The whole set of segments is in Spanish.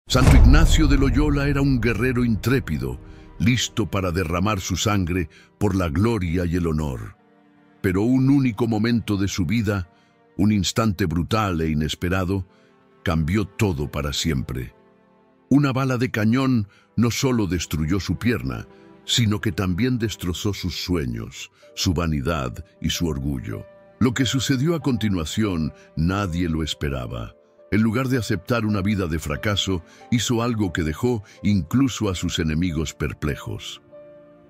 Santo Ignacio de Loyola era un guerrero intrépido, listo para derramar su sangre por la gloria y el honor. Pero un único momento de su vida, un instante brutal e inesperado, cambió todo para siempre. Una bala de cañón no solo destruyó su pierna, sino que también destrozó sus sueños, su vanidad y su orgullo. Lo que sucedió a continuación nadie lo esperaba. En lugar de aceptar una vida de fracaso, hizo algo que dejó incluso a sus enemigos perplejos.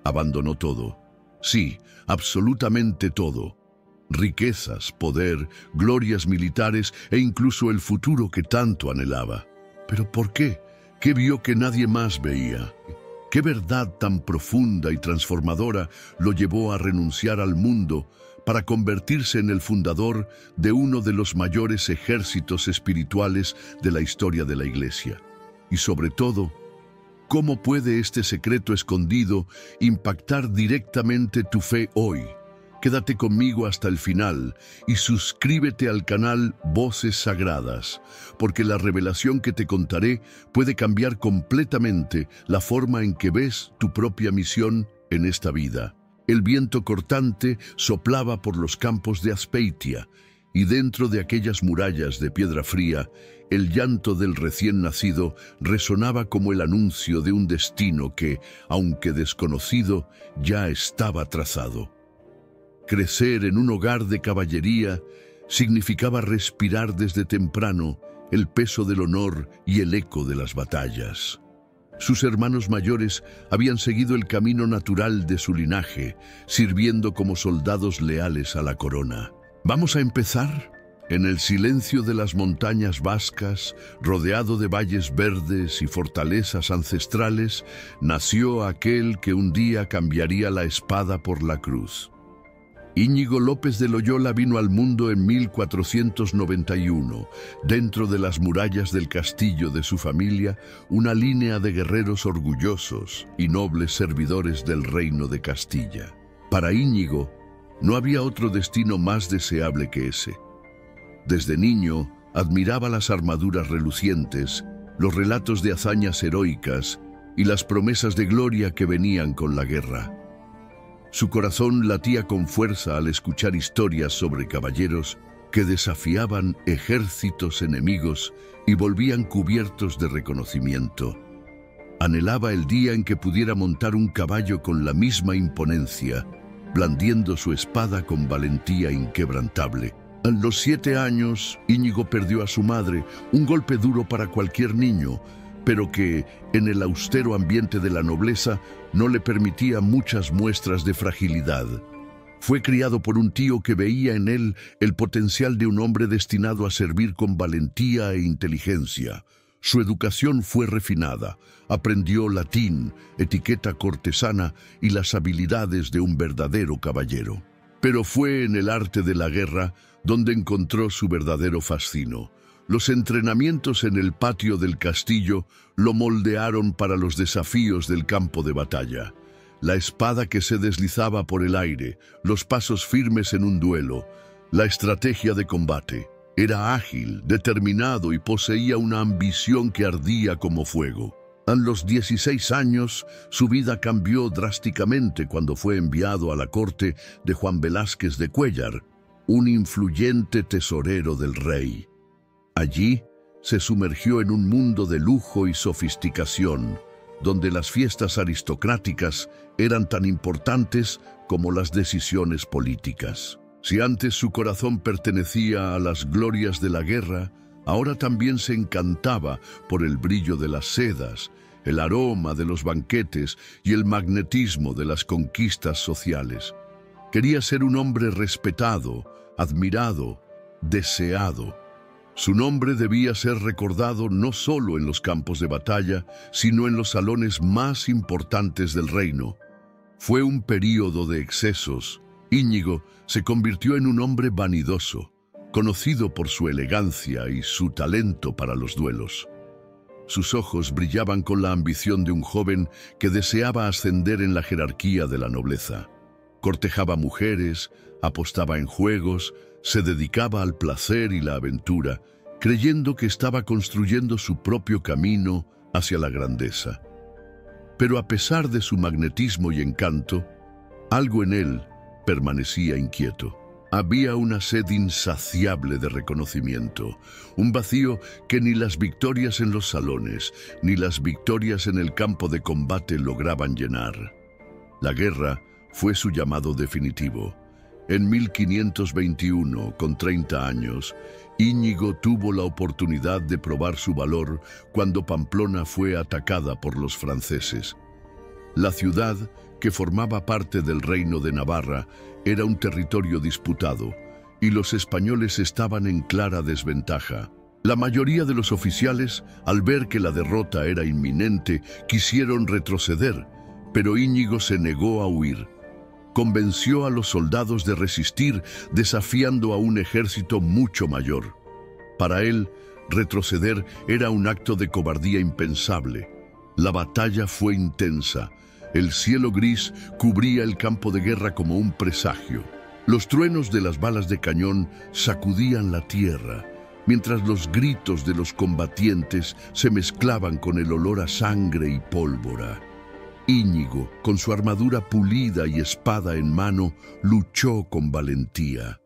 Abandonó todo. Sí, absolutamente todo. Riquezas, poder, glorias militares e incluso el futuro que tanto anhelaba. ¿Pero por qué? ¿Qué vio que nadie más veía? ¿Qué verdad tan profunda y transformadora lo llevó a renunciar al mundo para convertirse en el fundador de uno de los mayores ejércitos espirituales de la historia de la Iglesia? Y sobre todo, ¿cómo puede este secreto escondido impactar directamente tu fe hoy? Quédate conmigo hasta el final y suscríbete al canal Voces Sagradas, porque la revelación que te contaré puede cambiar completamente la forma en que ves tu propia misión en esta vida. El viento cortante soplaba por los campos de Azpeitia, y dentro de aquellas murallas de piedra fría, el llanto del recién nacido resonaba como el anuncio de un destino que, aunque desconocido, ya estaba trazado. Crecer en un hogar de caballería significaba respirar desde temprano el peso del honor y el eco de las batallas. Sus hermanos mayores habían seguido el camino natural de su linaje, sirviendo como soldados leales a la corona. ¿Vamos a empezar? En el silencio de las montañas vascas, rodeado de valles verdes y fortalezas ancestrales, nació aquel que un día cambiaría la espada por la cruz. Íñigo López de Loyola vino al mundo en 1491. Dentro de las murallas del castillo de su familia, una línea de guerreros orgullosos y nobles servidores del reino de Castilla. Para Íñigo, no había otro destino más deseable que ese. Desde niño, admiraba las armaduras relucientes, los relatos de hazañas heroicas y las promesas de gloria que venían con la guerra. Su corazón latía con fuerza al escuchar historias sobre caballeros que desafiaban ejércitos enemigos y volvían cubiertos de reconocimiento. Anhelaba el día en que pudiera montar un caballo con la misma imponencia, blandiendo su espada con valentía inquebrantable. A los 7 años, Íñigo perdió a su madre, un golpe duro para cualquier niño, pero que, en el austero ambiente de la nobleza, no le permitía muchas muestras de fragilidad. Fue criado por un tío que veía en él el potencial de un hombre destinado a servir con valentía e inteligencia. Su educación fue refinada, aprendió latín, etiqueta cortesana y las habilidades de un verdadero caballero. Pero fue en el arte de la guerra donde encontró su verdadero fascino. Los entrenamientos en el patio del castillo lo moldearon para los desafíos del campo de batalla. La espada que se deslizaba por el aire, los pasos firmes en un duelo, la estrategia de combate. Era ágil, determinado y poseía una ambición que ardía como fuego. A los 16 años, su vida cambió drásticamente cuando fue enviado a la corte de Juan Velázquez de Cuéllar, un influyente tesorero del rey. Allí se sumergió en un mundo de lujo y sofisticación, donde las fiestas aristocráticas eran tan importantes como las decisiones políticas. Si antes su corazón pertenecía a las glorias de la guerra, ahora también se encantaba por el brillo de las sedas, el aroma de los banquetes y el magnetismo de las conquistas sociales. Quería ser un hombre respetado, admirado, deseado. Su nombre debía ser recordado no solo en los campos de batalla, sino en los salones más importantes del reino. Fue un período de excesos. Íñigo se convirtió en un hombre vanidoso, conocido por su elegancia y su talento para los duelos. Sus ojos brillaban con la ambición de un joven que deseaba ascender en la jerarquía de la nobleza. Cortejaba mujeres, apostaba en juegos, se dedicaba al placer y la aventura, creyendo que estaba construyendo su propio camino hacia la grandeza. Pero a pesar de su magnetismo y encanto, algo en él permanecía inquieto. Había una sed insaciable de reconocimiento, un vacío que ni las victorias en los salones, ni las victorias en el campo de combate lograban llenar. La guerra fue su llamado definitivo. En 1521, con 30 años, Íñigo tuvo la oportunidad de probar su valor cuando Pamplona fue atacada por los franceses. La ciudad, que formaba parte del Reino de Navarra, era un territorio disputado, y los españoles estaban en clara desventaja. La mayoría de los oficiales, al ver que la derrota era inminente, quisieron retroceder, pero Íñigo se negó a huir. Convenció a los soldados de resistir, desafiando a un ejército mucho mayor. Para él, retroceder era un acto de cobardía impensable. La batalla fue intensa. El cielo gris cubría el campo de guerra como un presagio. Los truenos de las balas de cañón sacudían la tierra, mientras los gritos de los combatientes se mezclaban con el olor a sangre y pólvora. Íñigo, con su armadura pulida y espada en mano, luchó con valentía.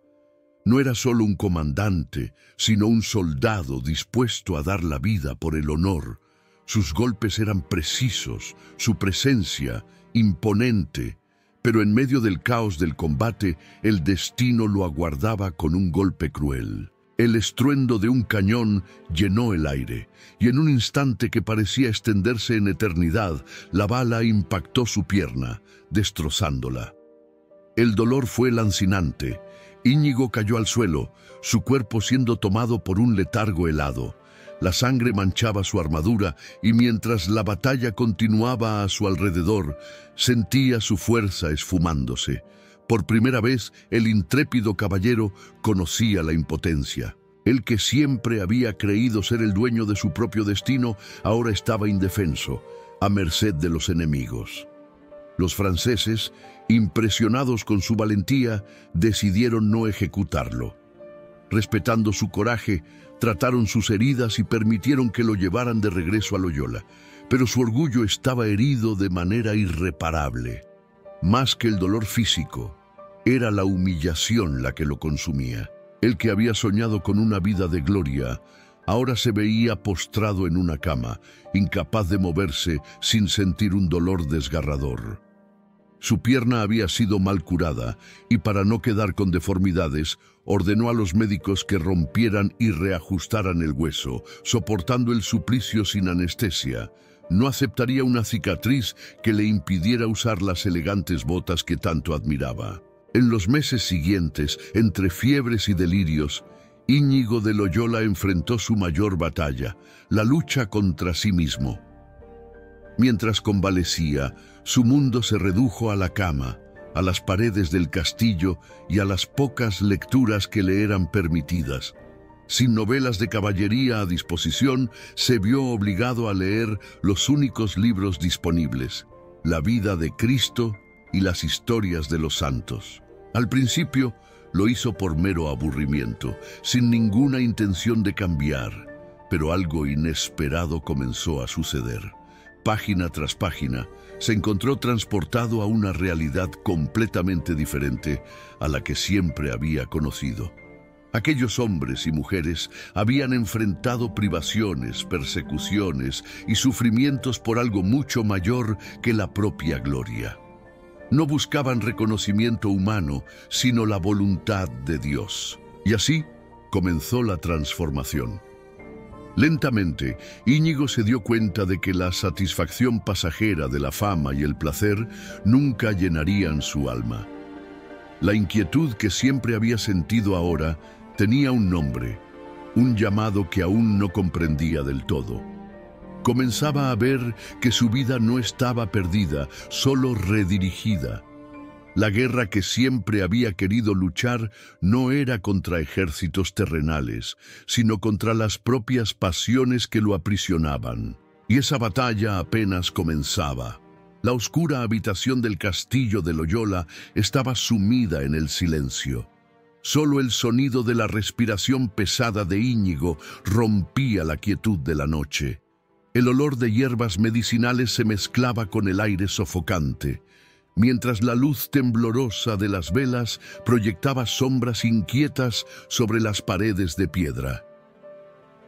No era solo un comandante, sino un soldado dispuesto a dar la vida por el honor. Sus golpes eran precisos, su presencia imponente, pero en medio del caos del combate, el destino lo aguardaba con un golpe cruel. El estruendo de un cañón llenó el aire, y en un instante que parecía extenderse en eternidad, la bala impactó su pierna, destrozándola. El dolor fue lancinante. Íñigo cayó al suelo, su cuerpo siendo tomado por un letargo helado. La sangre manchaba su armadura y mientras la batalla continuaba a su alrededor, sentía su fuerza esfumándose. Por primera vez, el intrépido caballero conocía la impotencia. Él que siempre había creído ser el dueño de su propio destino, ahora estaba indefenso, a merced de los enemigos. Los franceses, impresionados con su valentía, decidieron no ejecutarlo. Respetando su coraje, trataron sus heridas y permitieron que lo llevaran de regreso a Loyola, pero su orgullo estaba herido de manera irreparable. Más que el dolor físico, era la humillación la que lo consumía. El que había soñado con una vida de gloria, ahora se veía postrado en una cama, incapaz de moverse sin sentir un dolor desgarrador. Su pierna había sido mal curada y para no quedar con deformidades, ordenó a los médicos que rompieran y reajustaran el hueso, soportando el suplicio sin anestesia. No aceptaría una cicatriz que le impidiera usar las elegantes botas que tanto admiraba. En los meses siguientes, entre fiebres y delirios, Íñigo de Loyola enfrentó su mayor batalla, la lucha contra sí mismo. Mientras convalecía, su mundo se redujo a la cama, a las paredes del castillo y a las pocas lecturas que le eran permitidas. Sin novelas de caballería a disposición, se vio obligado a leer los únicos libros disponibles, la vida de Cristo y las historias de los santos. Al principio, lo hizo por mero aburrimiento, sin ninguna intención de cambiar, pero algo inesperado comenzó a suceder. Página tras página, se encontró transportado a una realidad completamente diferente a la que siempre había conocido. Aquellos hombres y mujeres habían enfrentado privaciones, persecuciones y sufrimientos por algo mucho mayor que la propia gloria. No buscaban reconocimiento humano, sino la voluntad de Dios. Y así comenzó la transformación. Lentamente, Íñigo se dio cuenta de que la satisfacción pasajera de la fama y el placer nunca llenarían su alma. La inquietud que siempre había sentido ahora tenía un nombre, un llamado que aún no comprendía del todo. Comenzaba a ver que su vida no estaba perdida, solo redirigida. La guerra que siempre había querido luchar no era contra ejércitos terrenales, sino contra las propias pasiones que lo aprisionaban. Y esa batalla apenas comenzaba. La oscura habitación del castillo de Loyola estaba sumida en el silencio. Solo el sonido de la respiración pesada de Íñigo rompía la quietud de la noche. El olor de hierbas medicinales se mezclaba con el aire sofocante, mientras la luz temblorosa de las velas proyectaba sombras inquietas sobre las paredes de piedra.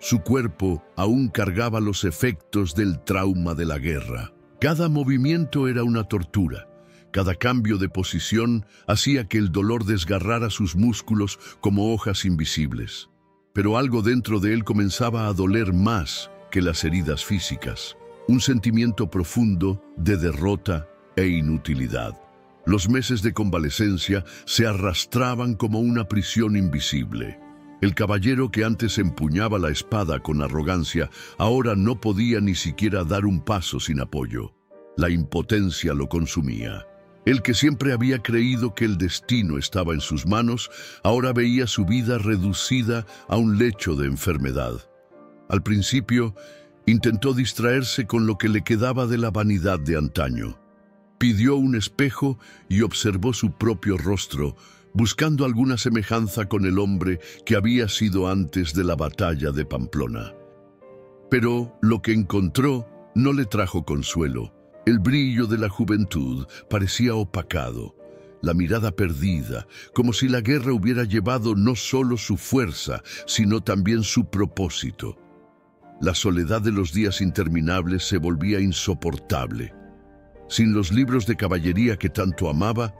Su cuerpo aún cargaba los efectos del trauma de la guerra. Cada movimiento era una tortura. Cada cambio de posición hacía que el dolor desgarrara sus músculos como hojas invisibles. Pero algo dentro de él comenzaba a doler más que las heridas físicas. Un sentimiento profundo de derrota e inutilidad. Los meses de convalecencia se arrastraban como una prisión invisible. El caballero que antes empuñaba la espada con arrogancia, ahora no podía ni siquiera dar un paso sin apoyo. La impotencia lo consumía. El que siempre había creído que el destino estaba en sus manos, ahora veía su vida reducida a un lecho de enfermedad. Al principio, intentó distraerse con lo que le quedaba de la vanidad de antaño. Pidió un espejo y observó su propio rostro, buscando alguna semejanza con el hombre que había sido antes de la batalla de Pamplona. Pero lo que encontró no le trajo consuelo. El brillo de la juventud parecía opacado, la mirada perdida, como si la guerra hubiera llevado no solo su fuerza, sino también su propósito. La soledad de los días interminables se volvía insoportable. Sin los libros de caballería que tanto amaba,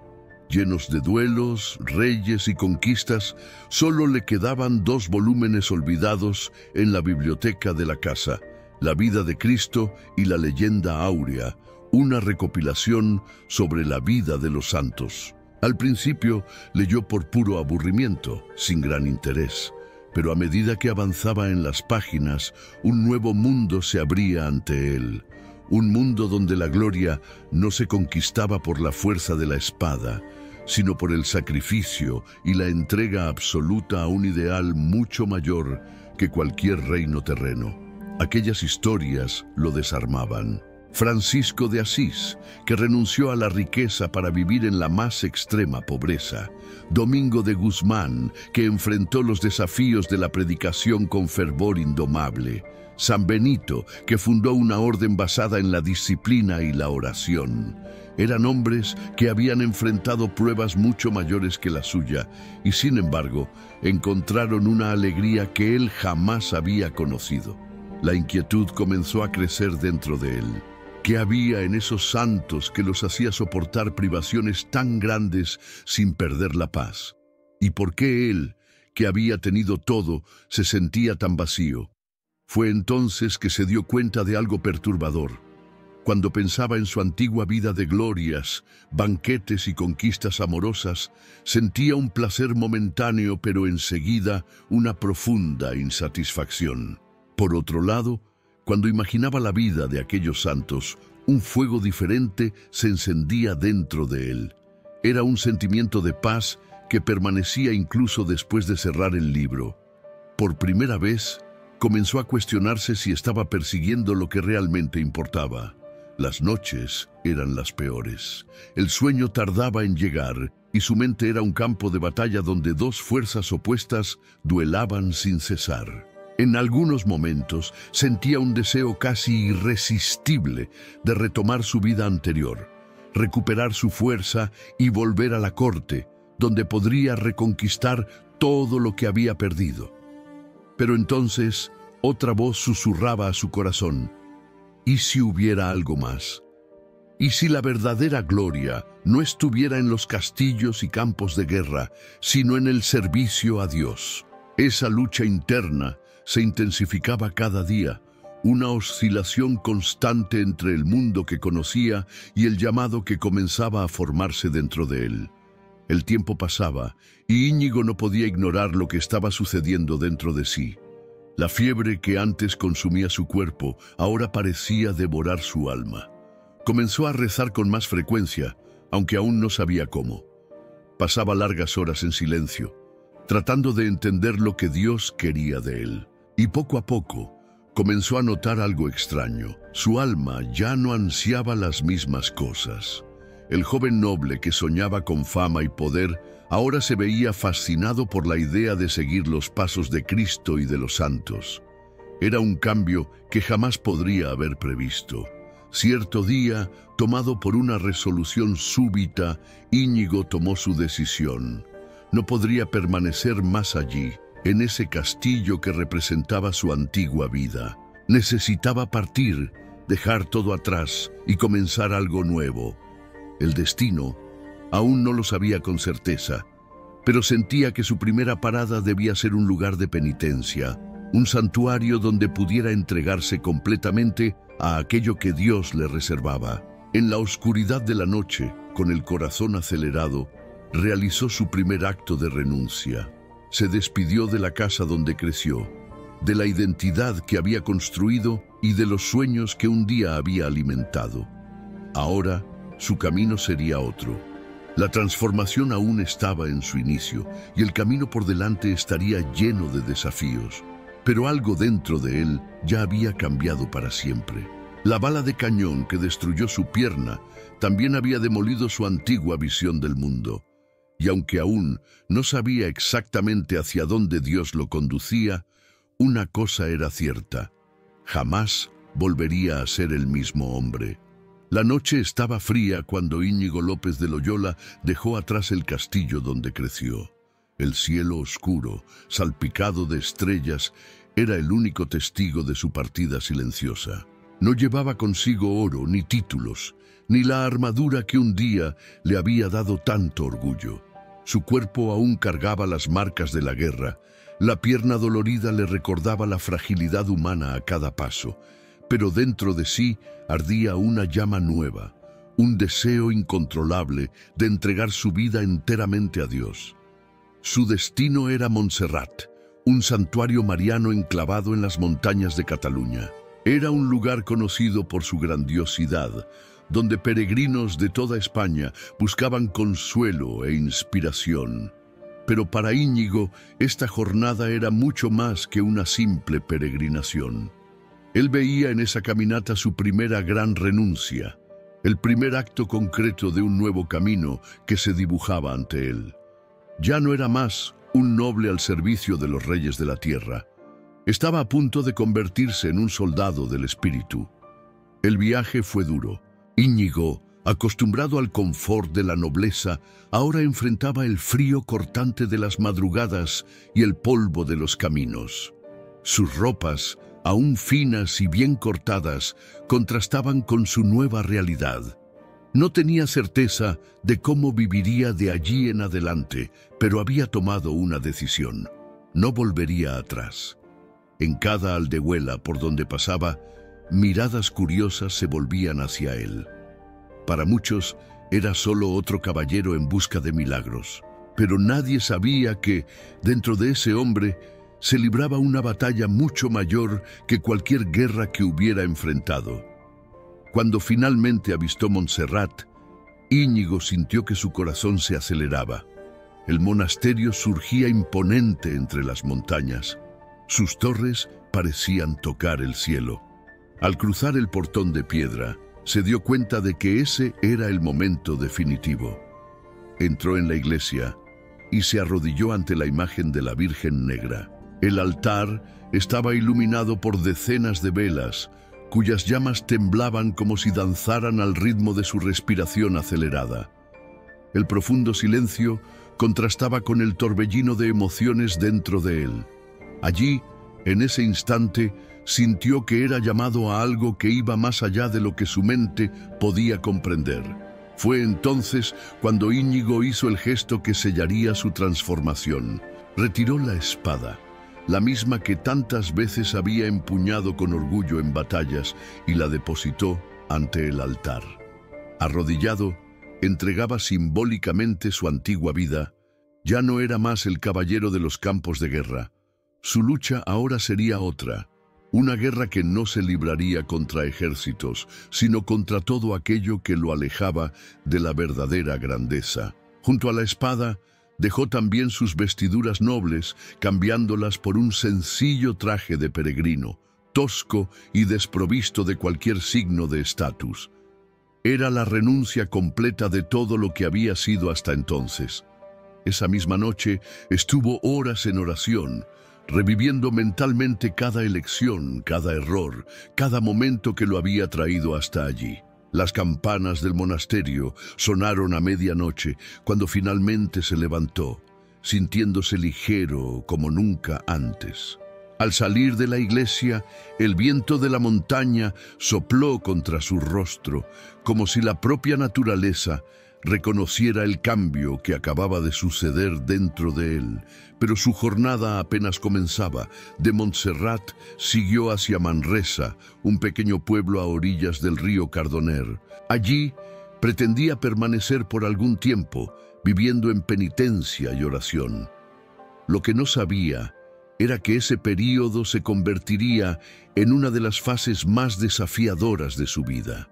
llenos de duelos, reyes y conquistas, solo le quedaban 2 volúmenes olvidados en la biblioteca de la casa: La vida de Cristo y La leyenda áurea, una recopilación sobre la vida de los santos. Al principio leyó por puro aburrimiento, sin gran interés, pero a medida que avanzaba en las páginas, un nuevo mundo se abría ante él. Un mundo donde la gloria no se conquistaba por la fuerza de la espada, sino por el sacrificio y la entrega absoluta a un ideal mucho mayor que cualquier reino terreno. Aquellas historias lo desarmaban. Francisco de Asís, que renunció a la riqueza para vivir en la más extrema pobreza. Domingo de Guzmán, que enfrentó los desafíos de la predicación con fervor indomable. San Benito, que fundó una orden basada en la disciplina y la oración. Eran hombres que habían enfrentado pruebas mucho mayores que la suya y, sin embargo, encontraron una alegría que él jamás había conocido. La inquietud comenzó a crecer dentro de él. ¿Qué había en esos santos que los hacía soportar privaciones tan grandes sin perder la paz? ¿Y por qué él, que había tenido todo, se sentía tan vacío? Fue entonces que se dio cuenta de algo perturbador. Cuando pensaba en su antigua vida de glorias, banquetes y conquistas amorosas, sentía un placer momentáneo, pero enseguida una profunda insatisfacción. Por otro lado, cuando imaginaba la vida de aquellos santos, un fuego diferente se encendía dentro de él. Era un sentimiento de paz que permanecía incluso después de cerrar el libro. Por primera vez, comenzó a cuestionarse si estaba persiguiendo lo que realmente importaba. Las noches eran las peores. El sueño tardaba en llegar y su mente era un campo de batalla donde 2 fuerzas opuestas duelaban sin cesar. En algunos momentos sentía un deseo casi irresistible de retomar su vida anterior, recuperar su fuerza y volver a la corte, donde podría reconquistar todo lo que había perdido. Pero entonces otra voz susurraba a su corazón: ¿y si hubiera algo más? ¿Y si la verdadera gloria no estuviera en los castillos y campos de guerra, sino en el servicio a Dios? Esa lucha interna se intensificaba cada día, una oscilación constante entre el mundo que conocía y el llamado que comenzaba a formarse dentro de él. El tiempo pasaba y Íñigo no podía ignorar lo que estaba sucediendo dentro de sí. La fiebre que antes consumía su cuerpo ahora parecía devorar su alma. Comenzó a rezar con más frecuencia, aunque aún no sabía cómo. Pasaba largas horas en silencio, tratando de entender lo que Dios quería de él. Y poco a poco comenzó a notar algo extraño. Su alma ya no ansiaba las mismas cosas. El joven noble que soñaba con fama y poder Ahora se veía fascinado por la idea de seguir los pasos de Cristo y de los santos. Era un cambio que jamás podría haber previsto. Cierto día, tomado por una resolución súbita, Íñigo tomó su decisión. No podría permanecer más allí, en ese castillo que representaba su antigua vida. Necesitaba partir, dejar todo atrás y comenzar algo nuevo. El destino aún no lo sabía con certeza, pero sentía que su primera parada debía ser un lugar de penitencia, un santuario donde pudiera entregarse completamente a aquello que Dios le reservaba. En la oscuridad de la noche, con el corazón acelerado, realizó su primer acto de renuncia. Se despidió de la casa donde creció, de la identidad que había construido y de los sueños que un día había alimentado. Ahora, su camino sería otro. La transformación aún estaba en su inicio y el camino por delante estaría lleno de desafíos. Pero algo dentro de él ya había cambiado para siempre. La bala de cañón que destruyó su pierna también había demolido su antigua visión del mundo. Y aunque aún no sabía exactamente hacia dónde Dios lo conducía, una cosa era cierta: jamás volvería a ser el mismo hombre. La noche estaba fría cuando Íñigo López de Loyola dejó atrás el castillo donde creció. El cielo oscuro, salpicado de estrellas, era el único testigo de su partida silenciosa. No llevaba consigo oro, ni títulos, ni la armadura que un día le había dado tanto orgullo. Su cuerpo aún cargaba las marcas de la guerra. La pierna dolorida le recordaba la fragilidad humana a cada paso, pero dentro de sí ardía una llama nueva, un deseo incontrolable de entregar su vida enteramente a Dios. Su destino era Montserrat, un santuario mariano enclavado en las montañas de Cataluña. Era un lugar conocido por su grandiosidad, donde peregrinos de toda España buscaban consuelo e inspiración. Pero para Íñigo, esta jornada era mucho más que una simple peregrinación. Él veía en esa caminata su primera gran renuncia, el primer acto concreto de un nuevo camino que se dibujaba ante él. Ya no era más un noble al servicio de los reyes de la tierra. Estaba a punto de convertirse en un soldado del espíritu. El viaje fue duro. Íñigo, acostumbrado al confort de la nobleza, ahora enfrentaba el frío cortante de las madrugadas y el polvo de los caminos. Sus ropas, aún finas y bien cortadas, contrastaban con su nueva realidad. No tenía certeza de cómo viviría de allí en adelante, pero había tomado una decisión. No volvería atrás. En cada aldehuela por donde pasaba, miradas curiosas se volvían hacia él. Para muchos, era solo otro caballero en busca de milagros. Pero nadie sabía que, dentro de ese hombre, se libraba una batalla mucho mayor que cualquier guerra que hubiera enfrentado. Cuando finalmente avistó Montserrat, Íñigo sintió que su corazón se aceleraba. El monasterio surgía imponente entre las montañas. Sus torres parecían tocar el cielo. Al cruzar el portón de piedra, se dio cuenta de que ese era el momento definitivo. Entró en la iglesia y se arrodilló ante la imagen de la Virgen Negra. El altar estaba iluminado por decenas de velas, cuyas llamas temblaban como si danzaran al ritmo de su respiración acelerada. El profundo silencio contrastaba con el torbellino de emociones dentro de él. Allí, en ese instante, sintió que era llamado a algo que iba más allá de lo que su mente podía comprender. Fue entonces cuando Íñigo hizo el gesto que sellaría su transformación. Retiró la espada, la misma que tantas veces había empuñado con orgullo en batallas, y la depositó ante el altar. Arrodillado, entregaba simbólicamente su antigua vida. Ya no era más el caballero de los campos de guerra. Su lucha ahora sería otra, una guerra que no se libraría contra ejércitos, sino contra todo aquello que lo alejaba de la verdadera grandeza. Junto a la espada, dejó también sus vestiduras nobles, cambiándolas por un sencillo traje de peregrino, tosco y desprovisto de cualquier signo de estatus. Era la renuncia completa de todo lo que había sido hasta entonces. Esa misma noche estuvo horas en oración, reviviendo mentalmente cada elección, cada error, cada momento que lo había traído hasta allí. Las campanas del monasterio sonaron a medianoche cuando finalmente se levantó, sintiéndose ligero como nunca antes. Al salir de la iglesia, el viento de la montaña sopló contra su rostro, como si la propia naturaleza reconociera el cambio que acababa de suceder dentro de él. Pero su jornada apenas comenzaba. De Montserrat siguió hacia Manresa, un pequeño pueblo a orillas del río Cardoner. Allí pretendía permanecer por algún tiempo, viviendo en penitencia y oración. Lo que no sabía era que ese período se convertiría en una de las fases más desafiadoras de su vida.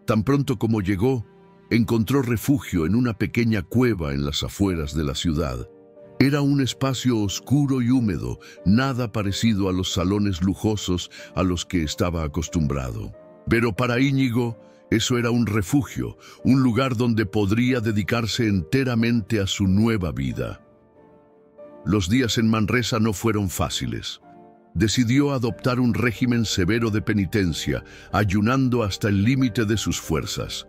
Tan pronto como llegó, encontró refugio en una pequeña cueva en las afueras de la ciudad. Era un espacio oscuro y húmedo, nada parecido a los salones lujosos a los que estaba acostumbrado. Pero para Íñigo, eso era un refugio, un lugar donde podría dedicarse enteramente a su nueva vida. Los días en Manresa no fueron fáciles. Decidió adoptar un régimen severo de penitencia, ayunando hasta el límite de sus fuerzas.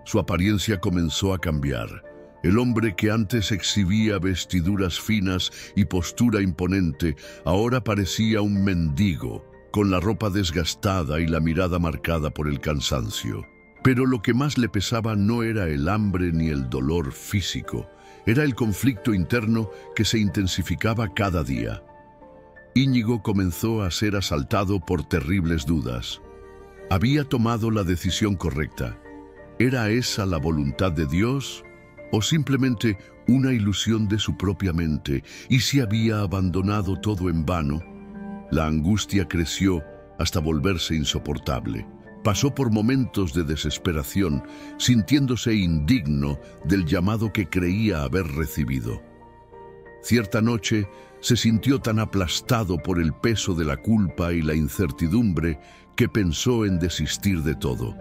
Su apariencia comenzó a cambiar. El hombre que antes exhibía vestiduras finas y postura imponente, ahora parecía un mendigo, con la ropa desgastada y la mirada marcada por el cansancio. Pero lo que más le pesaba no era el hambre ni el dolor físico, era el conflicto interno que se intensificaba cada día. Íñigo comenzó a ser asaltado por terribles dudas. ¿Había tomado la decisión correcta? ¿Era esa la voluntad de Dios o simplemente una ilusión de su propia mente? ¿Y si había abandonado todo en vano? La angustia creció hasta volverse insoportable. Pasó por momentos de desesperación, sintiéndose indigno del llamado que creía haber recibido. Cierta noche se sintió tan aplastado por el peso de la culpa y la incertidumbre que pensó en desistir de todo.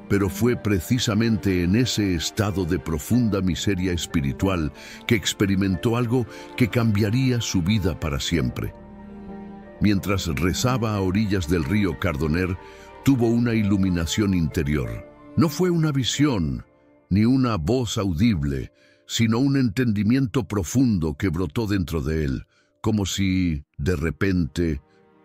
Pero fue precisamente en ese estado de profunda miseria espiritual que experimentó algo que cambiaría su vida para siempre. Mientras rezaba a orillas del río Cardoner, tuvo una iluminación interior. No fue una visión, ni una voz audible, sino un entendimiento profundo que brotó dentro de él, como si, de repente,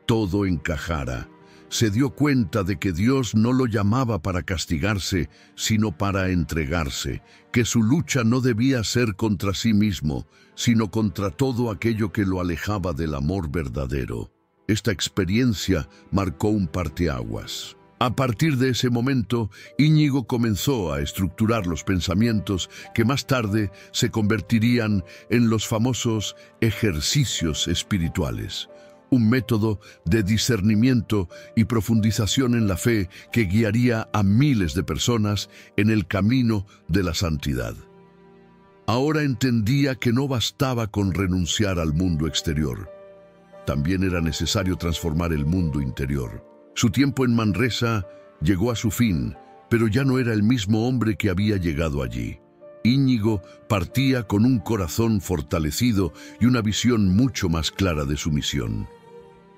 todo encajara. Se dio cuenta de que Dios no lo llamaba para castigarse, sino para entregarse, que su lucha no debía ser contra sí mismo, sino contra todo aquello que lo alejaba del amor verdadero. Esta experiencia marcó un parteaguas. A partir de ese momento, Íñigo comenzó a estructurar los pensamientos que más tarde se convertirían en los famosos ejercicios espirituales. Un método de discernimiento y profundización en la fe que guiaría a miles de personas en el camino de la santidad. Ahora entendía que no bastaba con renunciar al mundo exterior. También era necesario transformar el mundo interior. Su tiempo en Manresa llegó a su fin, pero ya no era el mismo hombre que había llegado allí. Íñigo partía con un corazón fortalecido y una visión mucho más clara de su misión.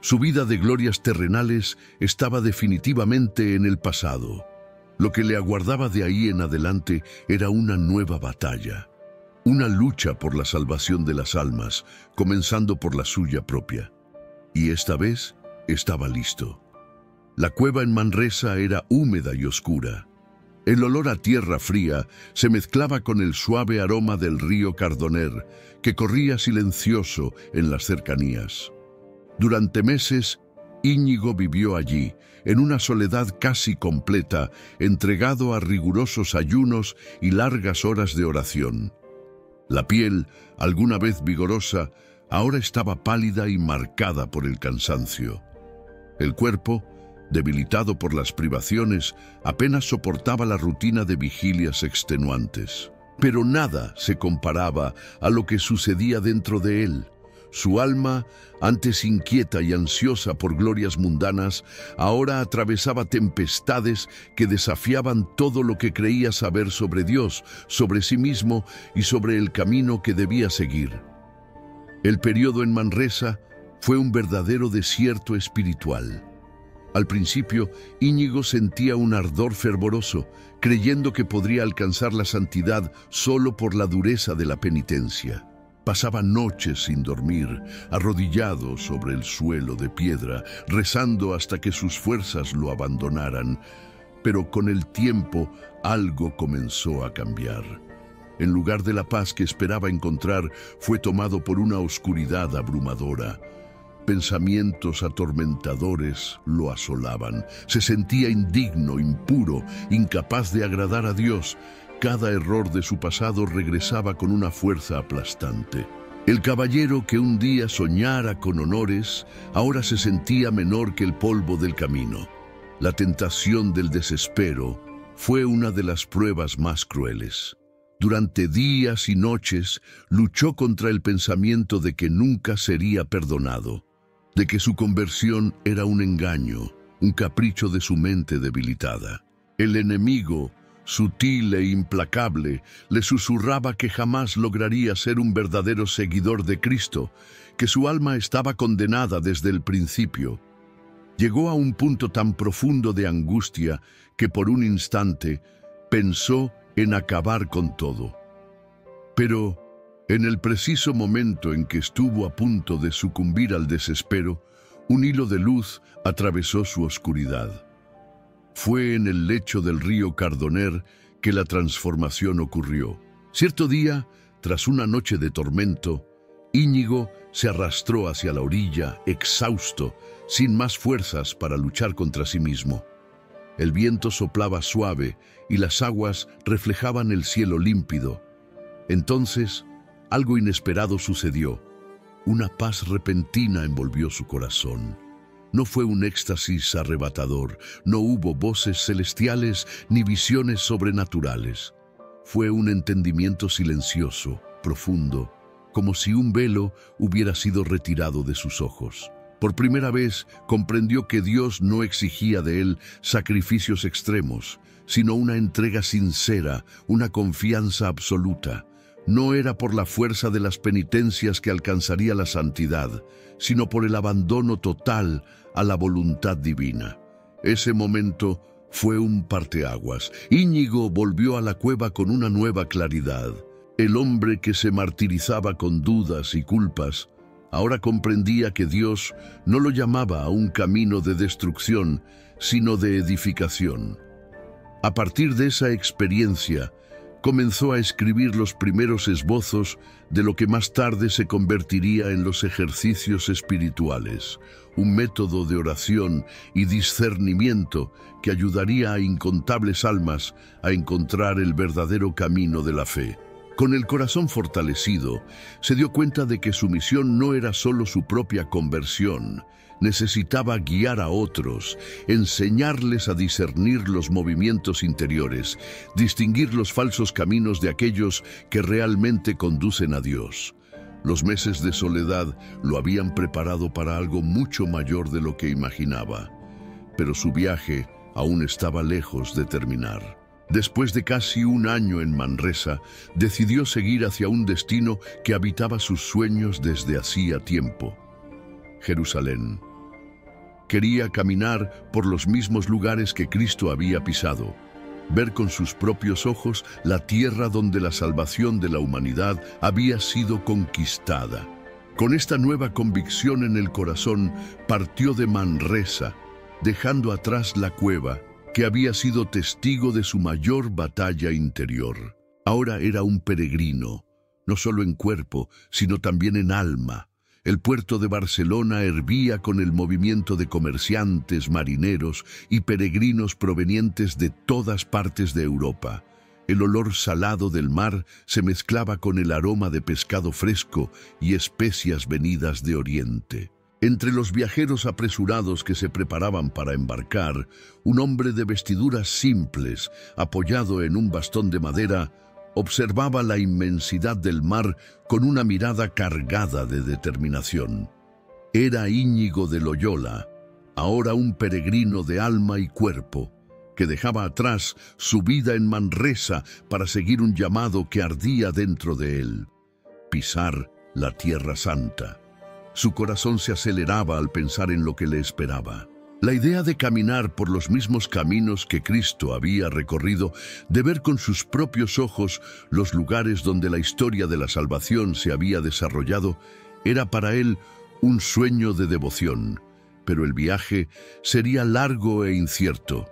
Su vida de glorias terrenales estaba definitivamente en el pasado. Lo que le aguardaba de ahí en adelante era una nueva batalla, una lucha por la salvación de las almas, comenzando por la suya propia. Y esta vez estaba listo. La cueva en Manresa era húmeda y oscura. El olor a tierra fría se mezclaba con el suave aroma del río Cardoner, que corría silencioso en las cercanías. Durante meses, Íñigo vivió allí, en una soledad casi completa, entregado a rigurosos ayunos y largas horas de oración. La piel, alguna vez vigorosa, ahora estaba pálida y marcada por el cansancio. El cuerpo, debilitado por las privaciones, apenas soportaba la rutina de vigilias extenuantes. Pero nada se comparaba a lo que sucedía dentro de él. Su alma, antes inquieta y ansiosa por glorias mundanas, ahora atravesaba tempestades que desafiaban todo lo que creía saber sobre Dios, sobre sí mismo y sobre el camino que debía seguir. El periodo en Manresa fue un verdadero desierto espiritual. Al principio, Íñigo sentía un ardor fervoroso, creyendo que podría alcanzar la santidad solo por la dureza de la penitencia. Pasaba noches sin dormir, arrodillado sobre el suelo de piedra, rezando hasta que sus fuerzas lo abandonaran. Pero con el tiempo, algo comenzó a cambiar. En lugar de la paz que esperaba encontrar, fue tomado por una oscuridad abrumadora. Pensamientos atormentadores lo asolaban. Se sentía indigno, impuro, incapaz de agradar a Dios. Cada error de su pasado regresaba con una fuerza aplastante. El caballero que un día soñara con honores, ahora se sentía menor que el polvo del camino. La tentación del desespero fue una de las pruebas más crueles. Durante días y noches luchó contra el pensamiento de que nunca sería perdonado, de que su conversión era un engaño, un capricho de su mente debilitada. El enemigo, sutil e implacable, le susurraba que jamás lograría ser un verdadero seguidor de Cristo, que su alma estaba condenada desde el principio. Llegó a un punto tan profundo de angustia que por un instante pensó en acabar con todo. Pero en el preciso momento en que estuvo a punto de sucumbir al desespero, un hilo de luz atravesó su oscuridad. Fue en el lecho del río Cardoner que la transformación ocurrió. Cierto día, tras una noche de tormento, Íñigo se arrastró hacia la orilla, exhausto, sin más fuerzas para luchar contra sí mismo. El viento soplaba suave y las aguas reflejaban el cielo límpido. Entonces, algo inesperado sucedió. Una paz repentina envolvió su corazón. No fue un éxtasis arrebatador, no hubo voces celestiales ni visiones sobrenaturales. Fue un entendimiento silencioso, profundo, como si un velo hubiera sido retirado de sus ojos. Por primera vez comprendió que Dios no exigía de él sacrificios extremos, sino una entrega sincera, una confianza absoluta. No era por la fuerza de las penitencias que alcanzaría la santidad, sino por el abandono total a la voluntad divina. Ese momento fue un parteaguas. Íñigo volvió a la cueva con una nueva claridad. El hombre que se martirizaba con dudas y culpas, ahora comprendía que Dios no lo llamaba a un camino de destrucción, sino de edificación. A partir de esa experiencia, comenzó a escribir los primeros esbozos de lo que más tarde se convertiría en los ejercicios espirituales, un método de oración y discernimiento que ayudaría a incontables almas a encontrar el verdadero camino de la fe. Con el corazón fortalecido, se dio cuenta de que su misión no era solo su propia conversión. Necesitaba guiar a otros, enseñarles a discernir los movimientos interiores, distinguir los falsos caminos de aquellos que realmente conducen a Dios. Los meses de soledad lo habían preparado para algo mucho mayor de lo que imaginaba, pero su viaje aún estaba lejos de terminar. Después de casi un año en Manresa, decidió seguir hacia un destino que habitaba sus sueños desde hacía tiempo: Jerusalén. Quería caminar por los mismos lugares que Cristo había pisado, ver con sus propios ojos la tierra donde la salvación de la humanidad había sido conquistada. Con esta nueva convicción en el corazón, partió de Manresa, dejando atrás la cueva, que había sido testigo de su mayor batalla interior. Ahora era un peregrino, no solo en cuerpo, sino también en alma. El puerto de Barcelona hervía con el movimiento de comerciantes, marineros y peregrinos provenientes de todas partes de Europa. El olor salado del mar se mezclaba con el aroma de pescado fresco y especias venidas de Oriente. Entre los viajeros apresurados que se preparaban para embarcar, un hombre de vestiduras simples, apoyado en un bastón de madera, Observaba la inmensidad del mar con una mirada cargada de determinación. Era Íñigo de Loyola, ahora un peregrino de alma y cuerpo, que dejaba atrás su vida en Manresa para seguir un llamado que ardía dentro de él: pisar la Tierra Santa. Su corazón se aceleraba al pensar en lo que le esperaba. La idea de caminar por los mismos caminos que Cristo había recorrido, de ver con sus propios ojos los lugares donde la historia de la salvación se había desarrollado, era para él un sueño de devoción. Pero el viaje sería largo e incierto.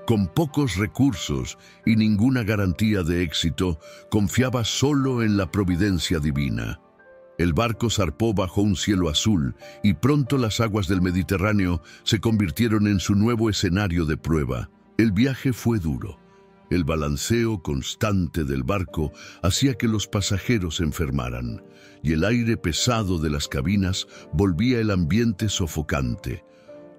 Con pocos recursos y ninguna garantía de éxito, confiaba solo en la providencia divina. El barco zarpó bajo un cielo azul y pronto las aguas del Mediterráneo se convirtieron en su nuevo escenario de prueba. El viaje fue duro. El balanceo constante del barco hacía que los pasajeros se enfermaran, y el aire pesado de las cabinas volvía el ambiente sofocante.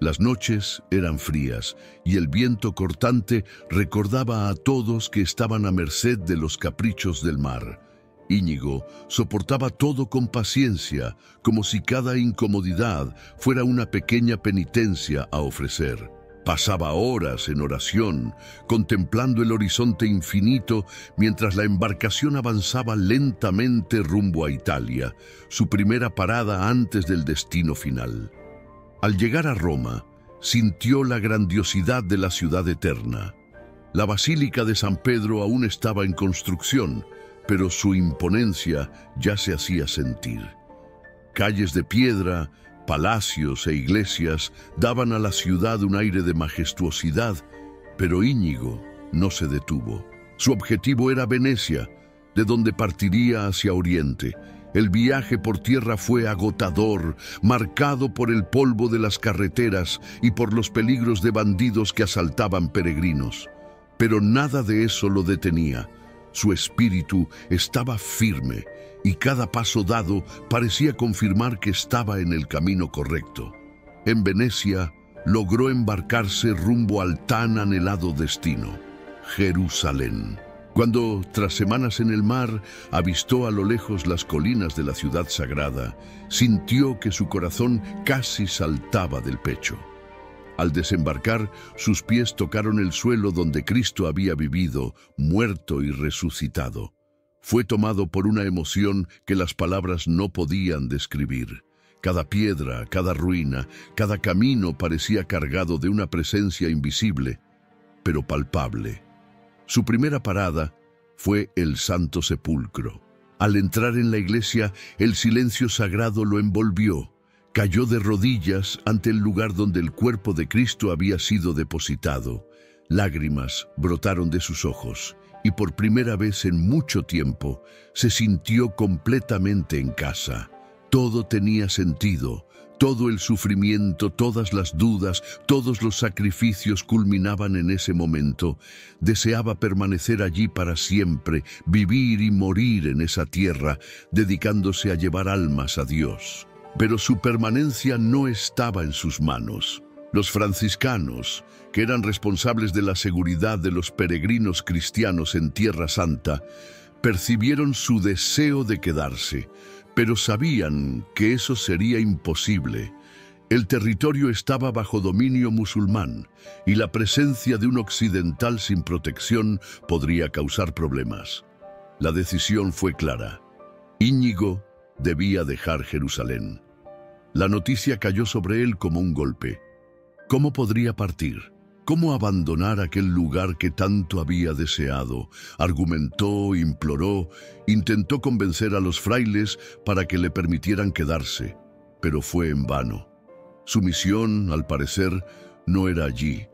Las noches eran frías y el viento cortante recordaba a todos que estaban a merced de los caprichos del mar. Íñigo soportaba todo con paciencia, como si cada incomodidad fuera una pequeña penitencia a ofrecer. Pasaba horas en oración, contemplando el horizonte infinito mientras la embarcación avanzaba lentamente rumbo a Italia, su primera parada antes del destino final. Al llegar a Roma, sintió la grandiosidad de la ciudad eterna. La Basílica de San Pedro aún estaba en construcción, pero su imponencia ya se hacía sentir. Calles de piedra, palacios e iglesias daban a la ciudad un aire de majestuosidad, pero Íñigo no se detuvo. Su objetivo era Venecia, de donde partiría hacia Oriente. El viaje por tierra fue agotador, marcado por el polvo de las carreteras y por los peligros de bandidos que asaltaban peregrinos. Pero nada de eso lo detenía. Su espíritu estaba firme y cada paso dado parecía confirmar que estaba en el camino correcto. En Venecia logró embarcarse rumbo al tan anhelado destino, Jerusalén. Cuando, tras semanas en el mar, avistó a lo lejos las colinas de la ciudad sagrada, sintió que su corazón casi saltaba del pecho. Al desembarcar, sus pies tocaron el suelo donde Cristo había vivido, muerto y resucitado. Fue tomado por una emoción que las palabras no podían describir. Cada piedra, cada ruina, cada camino parecía cargado de una presencia invisible, pero palpable. Su primera parada fue el Santo Sepulcro. Al entrar en la iglesia, el silencio sagrado lo envolvió. Cayó de rodillas ante el lugar donde el cuerpo de Cristo había sido depositado. Lágrimas brotaron de sus ojos y por primera vez en mucho tiempo se sintió completamente en casa. Todo tenía sentido, todo el sufrimiento, todas las dudas, todos los sacrificios culminaban en ese momento. Deseaba permanecer allí para siempre, vivir y morir en esa tierra, dedicándose a llevar almas a Dios. Pero su permanencia no estaba en sus manos. Los franciscanos, que eran responsables de la seguridad de los peregrinos cristianos en Tierra Santa, percibieron su deseo de quedarse, pero sabían que eso sería imposible. El territorio estaba bajo dominio musulmán y la presencia de un occidental sin protección podría causar problemas. La decisión fue clara. Íñigo debía dejar Jerusalén. La noticia cayó sobre él como un golpe. ¿Cómo podría partir? ¿Cómo abandonar aquel lugar que tanto había deseado? Argumentó, imploró, intentó convencer a los frailes para que le permitieran quedarse, pero fue en vano. Su misión, al parecer, no era allí.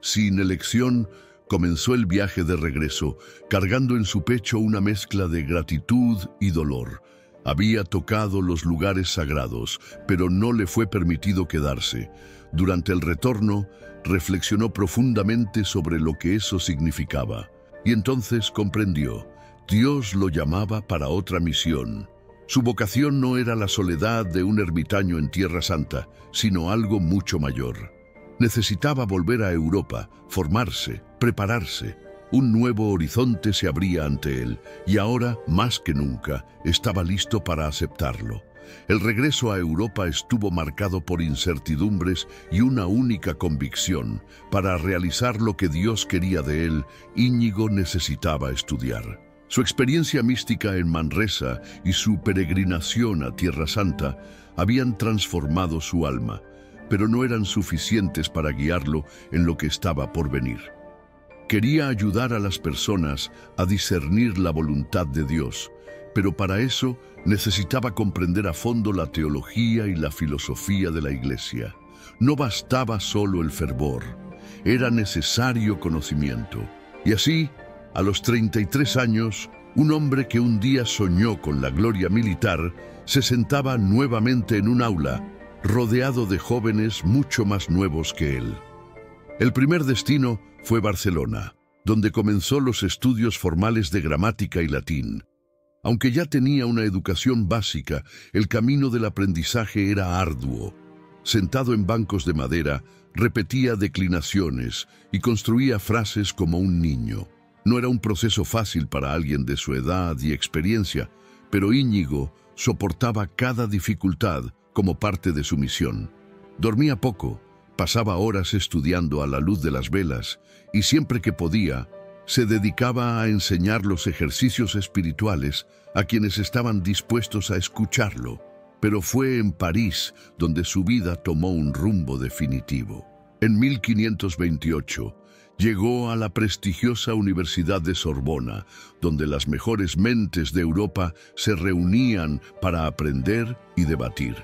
Sin elección, comenzó el viaje de regreso, cargando en su pecho una mezcla de gratitud y dolor. Había tocado los lugares sagrados, pero no le fue permitido quedarse. Durante el retorno, reflexionó profundamente sobre lo que eso significaba. Y entonces comprendió. Dios lo llamaba para otra misión. Su vocación no era la soledad de un ermitaño en Tierra Santa, sino algo mucho mayor. Necesitaba volver a Europa, formarse, prepararse. Un nuevo horizonte se abría ante él, y ahora, más que nunca, estaba listo para aceptarlo. El regreso a Europa estuvo marcado por incertidumbres y una única convicción: para realizar lo que Dios quería de él, Íñigo necesitaba estudiar. Su experiencia mística en Manresa y su peregrinación a Tierra Santa habían transformado su alma, pero no eran suficientes para guiarlo en lo que estaba por venir. Quería ayudar a las personas a discernir la voluntad de Dios, pero para eso necesitaba comprender a fondo la teología y la filosofía de la Iglesia. No bastaba solo el fervor, era necesario conocimiento. Y así, a los 33 años, un hombre que un día soñó con la gloria militar se sentaba nuevamente en un aula, rodeado de jóvenes mucho más nuevos que él. El primer destino fue Barcelona, donde comenzó los estudios formales de gramática y latín. Aunque ya tenía una educación básica, el camino del aprendizaje era arduo. Sentado en bancos de madera, repetía declinaciones y construía frases como un niño. No era un proceso fácil para alguien de su edad y experiencia, pero Íñigo soportaba cada dificultad como parte de su misión. Dormía poco, pasaba horas estudiando a la luz de las velas y siempre que podía, se dedicaba a enseñar los ejercicios espirituales a quienes estaban dispuestos a escucharlo. Pero fue en París donde su vida tomó un rumbo definitivo. En 1528 llegó a la prestigiosa Universidad de Sorbona, donde las mejores mentes de Europa se reunían para aprender y debatir.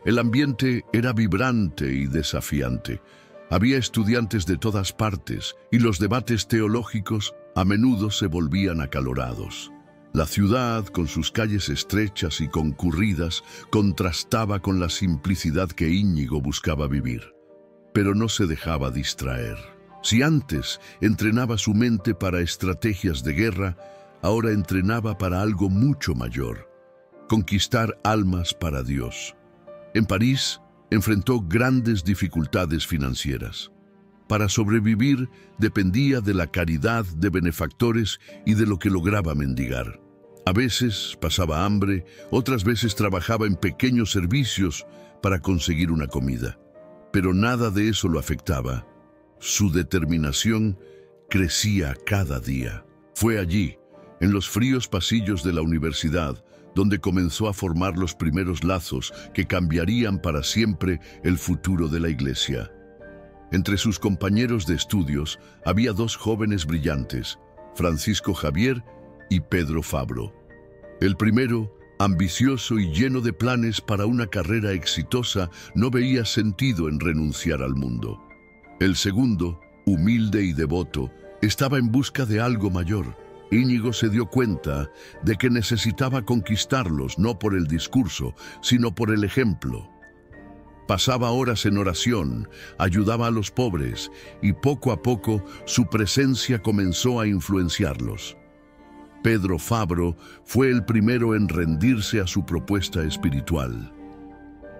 El ambiente era vibrante y desafiante. Había estudiantes de todas partes y los debates teológicos a menudo se volvían acalorados. La ciudad, con sus calles estrechas y concurridas, contrastaba con la simplicidad que Íñigo buscaba vivir. Pero no se dejaba distraer. Si antes entrenaba su mente para estrategias de guerra, ahora entrenaba para algo mucho mayor: conquistar almas para Dios. En París enfrentó grandes dificultades financieras. Para sobrevivir dependía de la caridad de benefactores y de lo que lograba mendigar. A veces pasaba hambre, otras veces trabajaba en pequeños servicios para conseguir una comida. Pero nada de eso lo afectaba. Su determinación crecía cada día. Fue allí, en los fríos pasillos de la universidad, donde comenzó a formar los primeros lazos que cambiarían para siempre el futuro de la Iglesia. Entre sus compañeros de estudios había dos jóvenes brillantes, Francisco Javier y Pedro Fabro. El primero, ambicioso y lleno de planes para una carrera exitosa, no veía sentido en renunciar al mundo. El segundo, humilde y devoto, estaba en busca de algo mayor. Íñigo se dio cuenta de que necesitaba conquistarlos no por el discurso, sino por el ejemplo. Pasaba horas en oración, ayudaba a los pobres y poco a poco su presencia comenzó a influenciarlos. Pedro Fabro fue el primero en rendirse a su propuesta espiritual.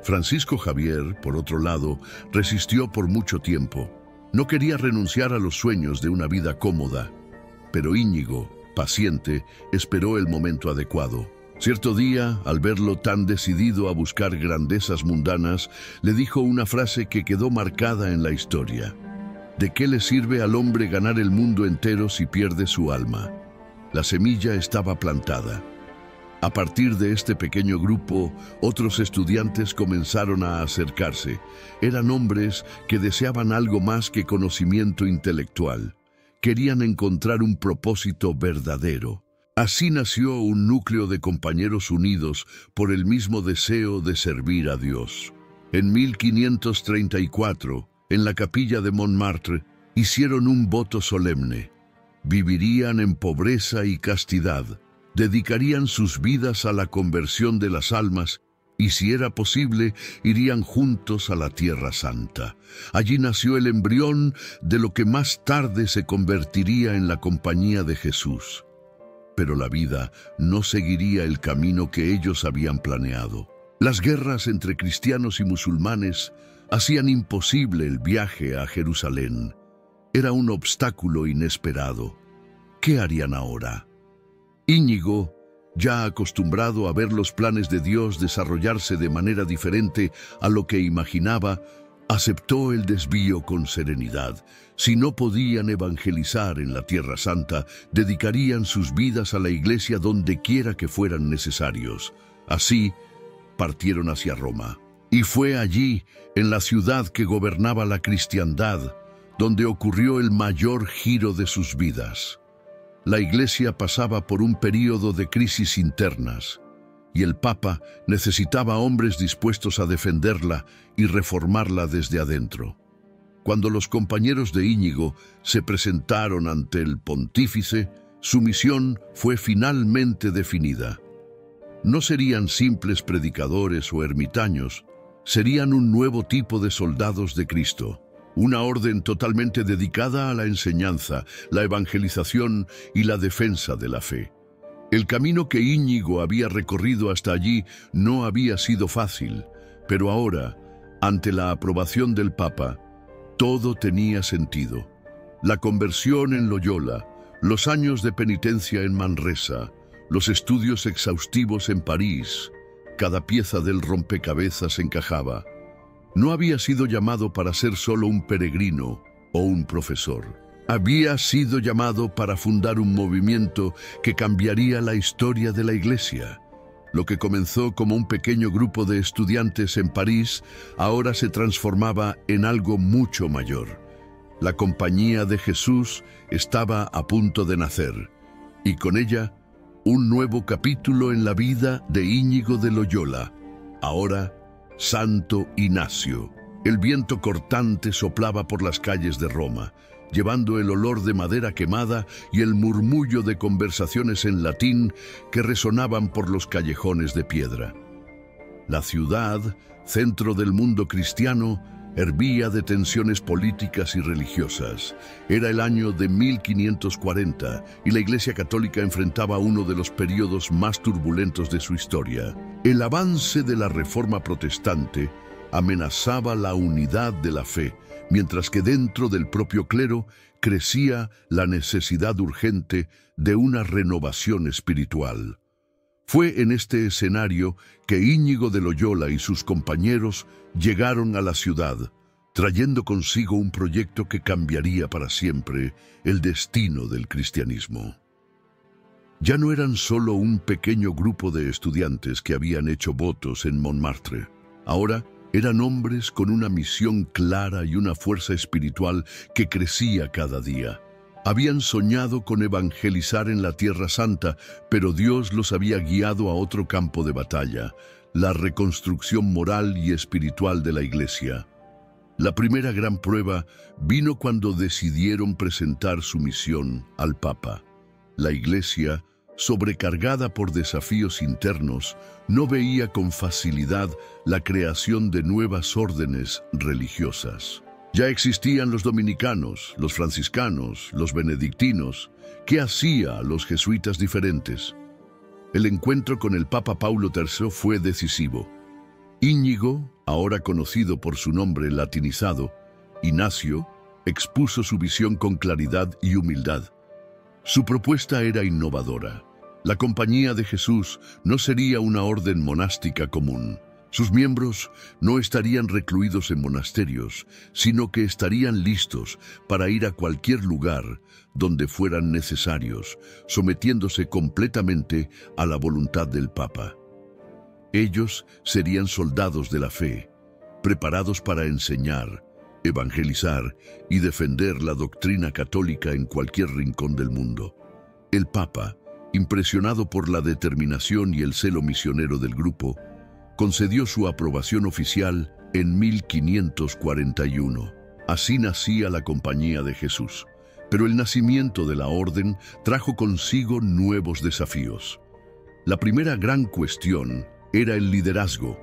Francisco Javier, por otro lado, resistió por mucho tiempo. No quería renunciar a los sueños de una vida cómoda, pero Íñigo, paciente, esperó el momento adecuado. Cierto día, al verlo tan decidido a buscar grandezas mundanas, le dijo una frase que quedó marcada en la historia: ¿de qué le sirve al hombre ganar el mundo entero si pierde su alma? La semilla estaba plantada. A partir de este pequeño grupo, otros estudiantes comenzaron a acercarse. Eran hombres que deseaban algo más que conocimiento intelectual. Querían encontrar un propósito verdadero. Así nació un núcleo de compañeros unidos por el mismo deseo de servir a Dios. En 1534, en la capilla de Montmartre, hicieron un voto solemne. Vivirían en pobreza y castidad, dedicarían sus vidas a la conversión de las almas y, si era posible, irían juntos a la Tierra Santa. Allí nació el embrión de lo que más tarde se convertiría en la compañía de Jesús. Pero la vida no seguiría el camino que ellos habían planeado. Las guerras entre cristianos y musulmanes hacían imposible el viaje a Jerusalén. Era un obstáculo inesperado. ¿qué harían ahora? Íñigo, ya acostumbrado a ver los planes de Dios desarrollarse de manera diferente a lo que imaginaba, aceptó el desvío con serenidad. Si no podían evangelizar en la Tierra Santa, dedicarían sus vidas a la iglesia donde quiera que fueran necesarios. Así, partieron hacia Roma. Y fue allí, en la ciudad que gobernaba la cristiandad, donde ocurrió el mayor giro de sus vidas. La iglesia pasaba por un período de crisis internas, y el Papa necesitaba hombres dispuestos a defenderla y reformarla desde adentro. Cuando los compañeros de Íñigo se presentaron ante el pontífice, su misión fue finalmente definida. No serían simples predicadores o ermitaños, serían un nuevo tipo de soldados de Cristo, una orden totalmente dedicada a la enseñanza, la evangelización y la defensa de la fe. El camino que Íñigo había recorrido hasta allí no había sido fácil, pero ahora, ante la aprobación del Papa, todo tenía sentido. La conversión en Loyola, los años de penitencia en Manresa, los estudios exhaustivos en París, cada pieza del rompecabezas encajaba. No había sido llamado para ser solo un peregrino o un profesor. Había sido llamado para fundar un movimiento que cambiaría la historia de la Iglesia. Lo que comenzó como un pequeño grupo de estudiantes en París, ahora se transformaba en algo mucho mayor. La Compañía de Jesús estaba a punto de nacer, y con ella, un nuevo capítulo en la vida de Íñigo de Loyola, ahora Santo Ignacio. El viento cortante soplaba por las calles de Roma, llevando el olor de madera quemada y el murmullo de conversaciones en latín que resonaban por los callejones de piedra. La ciudad, centro del mundo cristiano, hervía de tensiones políticas y religiosas. Era el año de 1540 y la Iglesia Católica enfrentaba uno de los periodos más turbulentos de su historia. El avance de la Reforma Protestante amenazaba la unidad de la fe, mientras que dentro del propio clero crecía la necesidad urgente de una renovación espiritual. Fue en este escenario que Íñigo de Loyola y sus compañeros llegaron a la ciudad, trayendo consigo un proyecto que cambiaría para siempre el destino del cristianismo. Ya no eran solo un pequeño grupo de estudiantes que habían hecho votos en Montmartre. Ahora eran hombres con una misión clara y una fuerza espiritual que crecía cada día. Habían soñado con evangelizar en la Tierra Santa, pero Dios los había guiado a otro campo de batalla, la reconstrucción moral y espiritual de la Iglesia. La primera gran prueba vino cuando decidieron presentar su misión al Papa. La Iglesia, sobrecargada por desafíos internos, no veía con facilidad la creación de nuevas órdenes religiosas. Ya existían los dominicanos, los franciscanos, los benedictinos. ¿Qué hacía a los jesuitas diferentes? El encuentro con el Papa Paulo III fue decisivo. Íñigo, ahora conocido por su nombre latinizado, Ignacio, expuso su visión con claridad y humildad. Su propuesta era innovadora. La Compañía de Jesús no sería una orden monástica común. Sus miembros no estarían recluidos en monasterios, sino que estarían listos para ir a cualquier lugar donde fueran necesarios, sometiéndose completamente a la voluntad del Papa. Ellos serían soldados de la fe, preparados para enseñar, evangelizar y defender la doctrina católica en cualquier rincón del mundo. El Papa, impresionado por la determinación y el celo misionero del grupo, concedió su aprobación oficial en 1541. Así nacía la Compañía de Jesús. Pero el nacimiento de la orden trajo consigo nuevos desafíos. La primera gran cuestión era el liderazgo.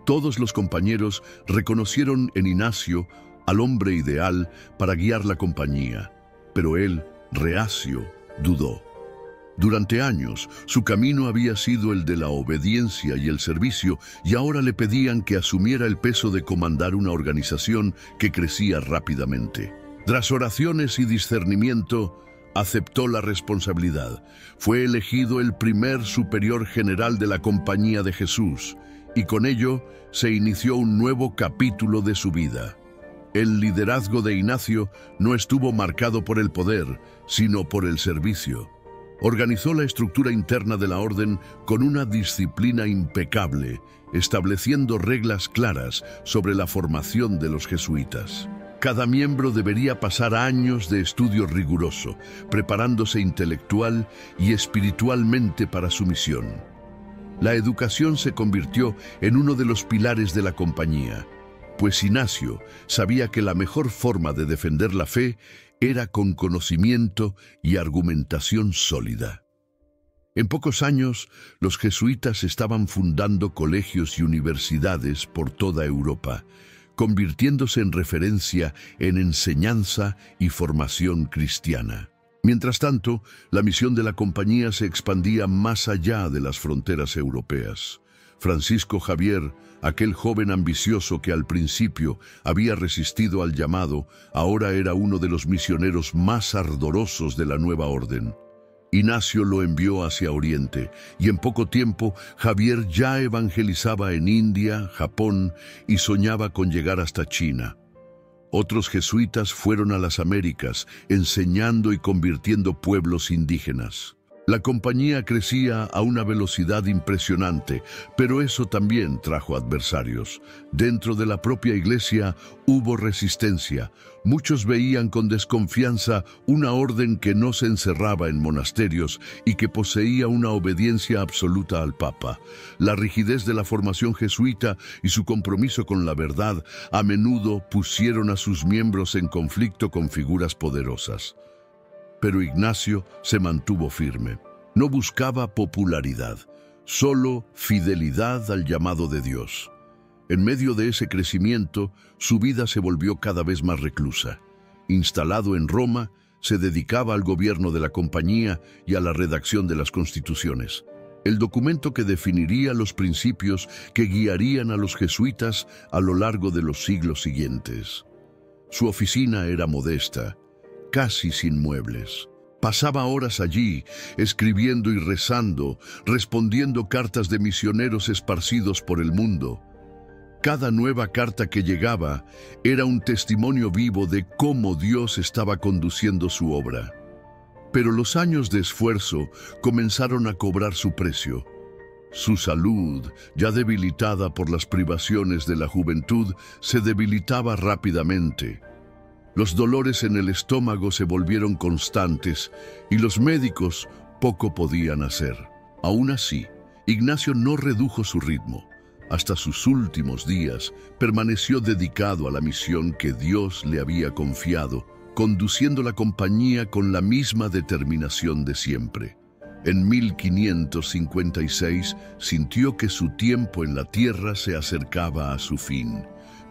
Todos los compañeros reconocieron en Ignacio al hombre ideal para guiar la compañía, pero él, reacio, dudó. Durante años, su camino había sido el de la obediencia y el servicio, y ahora le pedían que asumiera el peso de comandar una organización que crecía rápidamente. Tras oraciones y discernimiento, Aceptó la responsabilidad. Fue elegido el primer superior general de la Compañía de Jesús, y con ello se inició un nuevo capítulo de su vida. El liderazgo de Ignacio no estuvo marcado por el poder, sino por el servicio. Organizó la estructura interna de la orden con una disciplina impecable, estableciendo reglas claras sobre la formación de los jesuitas. Cada miembro debería pasar años de estudio riguroso, preparándose intelectual y espiritualmente para su misión. La educación se convirtió en uno de los pilares de la compañía, pues Ignacio sabía que la mejor forma de defender la fe era con conocimiento y argumentación sólida. En pocos años, los jesuitas estaban fundando colegios y universidades por toda Europa, convirtiéndose en referencia en enseñanza y formación cristiana. Mientras tanto, la misión de la compañía se expandía más allá de las fronteras europeas. Francisco Javier, aquel joven ambicioso que al principio había resistido al llamado, ahora era uno de los misioneros más ardorosos de la nueva orden. Ignacio lo envió hacia Oriente, y en poco tiempo Javier ya evangelizaba en India, Japón, y soñaba con llegar hasta China. Otros jesuitas fueron a las Américas, enseñando y convirtiendo pueblos indígenas. La compañía crecía a una velocidad impresionante, pero eso también trajo adversarios. Dentro de la propia iglesia hubo resistencia. Muchos veían con desconfianza una orden que no se encerraba en monasterios y que poseía una obediencia absoluta al Papa. La rigidez de la formación jesuita y su compromiso con la verdad a menudo pusieron a sus miembros en conflicto con figuras poderosas. Pero Ignacio se mantuvo firme. No buscaba popularidad, solo fidelidad al llamado de Dios. En medio de ese crecimiento, su vida se volvió cada vez más reclusa. Instalado en Roma, se dedicaba al gobierno de la compañía y a la redacción de las constituciones, el documento que definiría los principios que guiarían a los jesuitas a lo largo de los siglos siguientes. Su oficina era modesta, casi sin muebles. Pasaba horas allí, escribiendo y rezando, respondiendo cartas de misioneros esparcidos por el mundo. Cada nueva carta que llegaba era un testimonio vivo de cómo Dios estaba conduciendo su obra. Pero los años de esfuerzo comenzaron a cobrar su precio. Su salud, ya debilitada por las privaciones de la juventud, se debilitaba rápidamente. Los dolores en el estómago se volvieron constantes y los médicos poco podían hacer. Aún así, Ignacio no redujo su ritmo. Hasta sus últimos días permaneció dedicado a la misión que Dios le había confiado, conduciendo la compañía con la misma determinación de siempre. En 1556 sintió que su tiempo en la tierra se acercaba a su fin.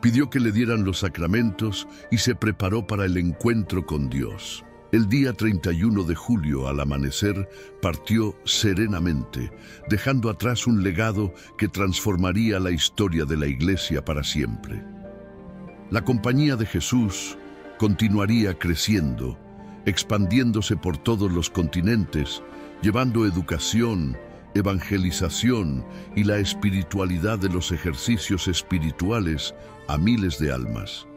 Pidió que le dieran los sacramentos y se preparó para el encuentro con Dios. El día 31 de julio, al amanecer, partió serenamente, dejando atrás un legado que transformaría la historia de la Iglesia para siempre. La Compañía de Jesús continuaría creciendo, expandiéndose por todos los continentes, llevando educación, evangelización y la espiritualidad de los ejercicios espirituales a miles de almas.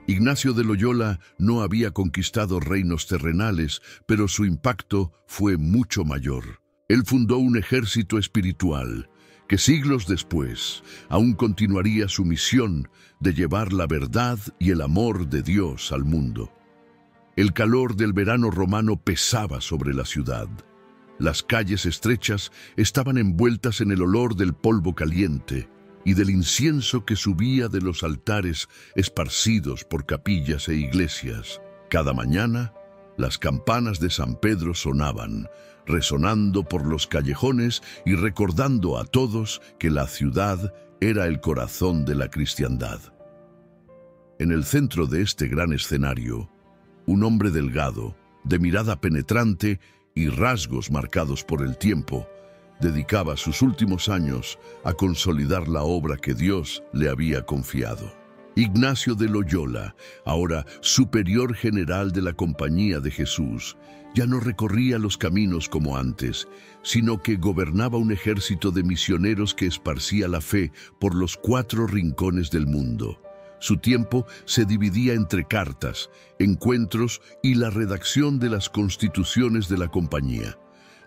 Ignacio de Loyola no había conquistado reinos terrenales, pero su impacto fue mucho mayor. Él fundó un ejército espiritual que siglos después aún continuaría su misión de llevar la verdad y el amor de Dios al mundo. El calor del verano romano pesaba sobre la ciudad. Las calles estrechas estaban envueltas en el olor del polvo caliente y del incienso que subía de los altares esparcidos por capillas e iglesias. Cada mañana, las campanas de San Pedro sonaban, resonando por los callejones y recordando a todos que la ciudad era el corazón de la cristiandad. En el centro de este gran escenario, un hombre delgado, de mirada penetrante y rasgos marcados por el tiempo, dedicaba sus últimos años a consolidar la obra que Dios le había confiado. Ignacio de Loyola, ahora superior general de la Compañía de Jesús, ya no recorría los caminos como antes, sino que gobernaba un ejército de misioneros que esparcía la fe por los 4 rincones del mundo. Su tiempo se dividía entre cartas, encuentros y la redacción de las constituciones de la compañía.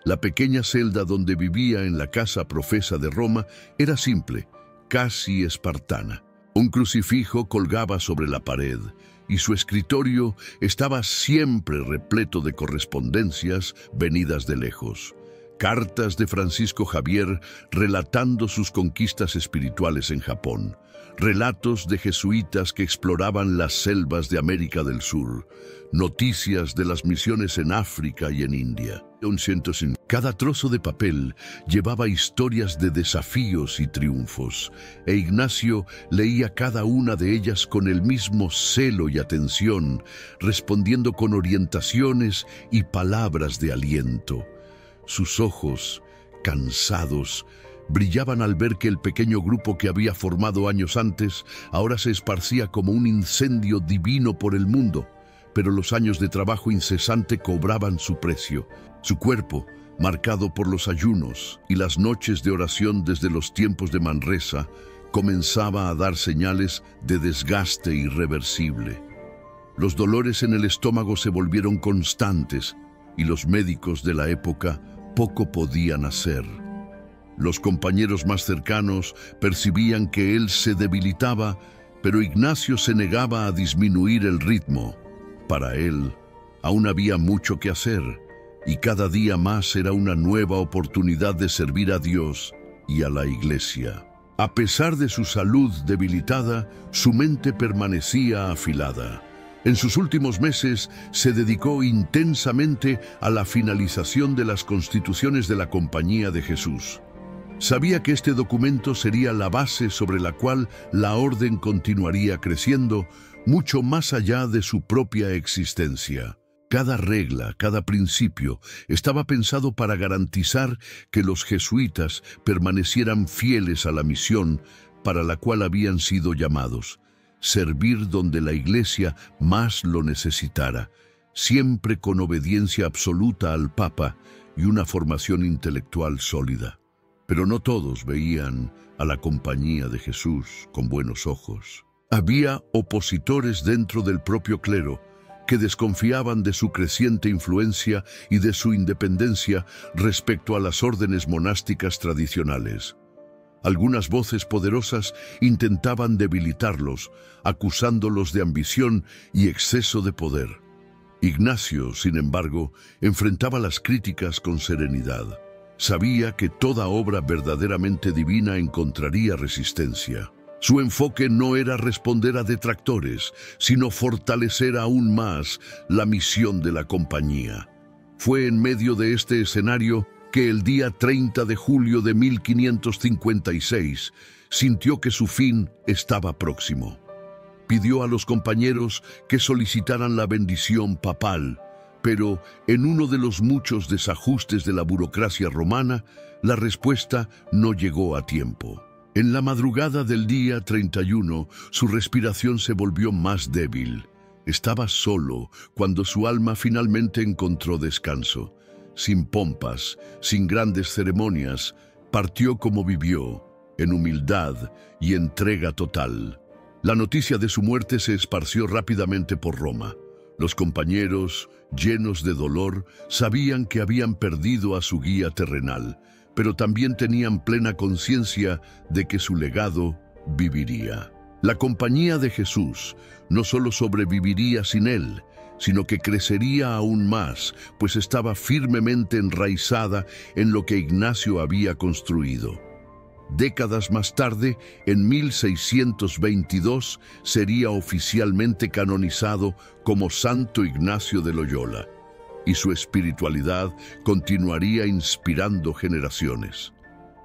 La pequeña celda donde vivía en la casa profesa de Roma era simple, casi espartana. Un crucifijo colgaba sobre la pared y su escritorio estaba siempre repleto de correspondencias venidas de lejos. Cartas de Francisco Javier relatando sus conquistas espirituales en Japón. Relatos de jesuitas que exploraban las selvas de América del Sur. Noticias de las misiones en África y en India. Cada trozo de papel llevaba historias de desafíos y triunfos, e Ignacio leía cada una de ellas con el mismo celo y atención, respondiendo con orientaciones y palabras de aliento. Sus ojos, cansados, brillaban al ver que el pequeño grupo que había formado años antes ahora se esparcía como un incendio divino por el mundo, pero los años de trabajo incesante cobraban su precio. Su cuerpo, marcado por los ayunos y las noches de oración desde los tiempos de Manresa, comenzaba a dar señales de desgaste irreversible. Los dolores en el estómago se volvieron constantes y los médicos de la época poco podían hacer. Los compañeros más cercanos percibían que él se debilitaba, pero Ignacio se negaba a disminuir el ritmo. Para él, aún había mucho que hacer, y cada día más era una nueva oportunidad de servir a Dios y a la Iglesia. A pesar de su salud debilitada, su mente permanecía afilada. En sus últimos meses se dedicó intensamente a la finalización de las constituciones de la Compañía de Jesús. Sabía que este documento sería la base sobre la cual la orden continuaría creciendo mucho más allá de su propia existencia. Cada regla, cada principio, estaba pensado para garantizar que los jesuitas permanecieran fieles a la misión para la cual habían sido llamados: servir donde la Iglesia más lo necesitara, siempre con obediencia absoluta al Papa y una formación intelectual sólida. Pero no todos veían a la Compañía de Jesús con buenos ojos. Había opositores dentro del propio clero que desconfiaban de su creciente influencia y de su independencia respecto a las órdenes monásticas tradicionales. Algunas voces poderosas intentaban debilitarlos, acusándolos de ambición y exceso de poder. Ignacio, sin embargo, enfrentaba las críticas con serenidad. Sabía que toda obra verdaderamente divina encontraría resistencia. Su enfoque no era responder a detractores, sino fortalecer aún más la misión de la compañía. Fue en medio de este escenario que el día 30 de julio de 1556 sintió que su fin estaba próximo. Pidió a los compañeros que solicitaran la bendición papal, pero en uno de los muchos desajustes de la burocracia romana, la respuesta no llegó a tiempo. En la madrugada del día 31, su respiración se volvió más débil. Estaba solo cuando su alma finalmente encontró descanso. Sin pompas, sin grandes ceremonias, partió como vivió, en humildad y entrega total. La noticia de su muerte se esparció rápidamente por Roma. Los compañeros, llenos de dolor, sabían que habían perdido a su guía terrenal, pero también tenían plena conciencia de que su legado viviría. La Compañía de Jesús no solo sobreviviría sin él, sino que crecería aún más, pues estaba firmemente enraizada en lo que Ignacio había construido. Décadas más tarde, en 1622, sería oficialmente canonizado como Santo Ignacio de Loyola, y su espiritualidad continuaría inspirando generaciones.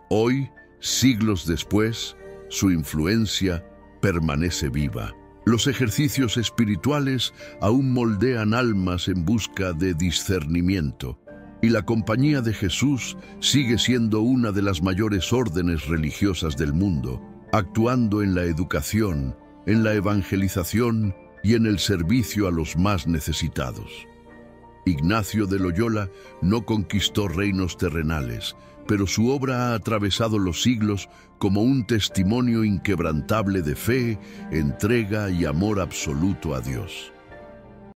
Hoy, siglos después, su influencia permanece viva. Los ejercicios espirituales aún moldean almas en busca de discernimiento, y la Compañía de Jesús sigue siendo una de las mayores órdenes religiosas del mundo, actuando en la educación, en la evangelización y en el servicio a los más necesitados. Ignacio de Loyola no conquistó reinos terrenales, pero su obra ha atravesado los siglos como un testimonio inquebrantable de fe, entrega y amor absoluto a Dios.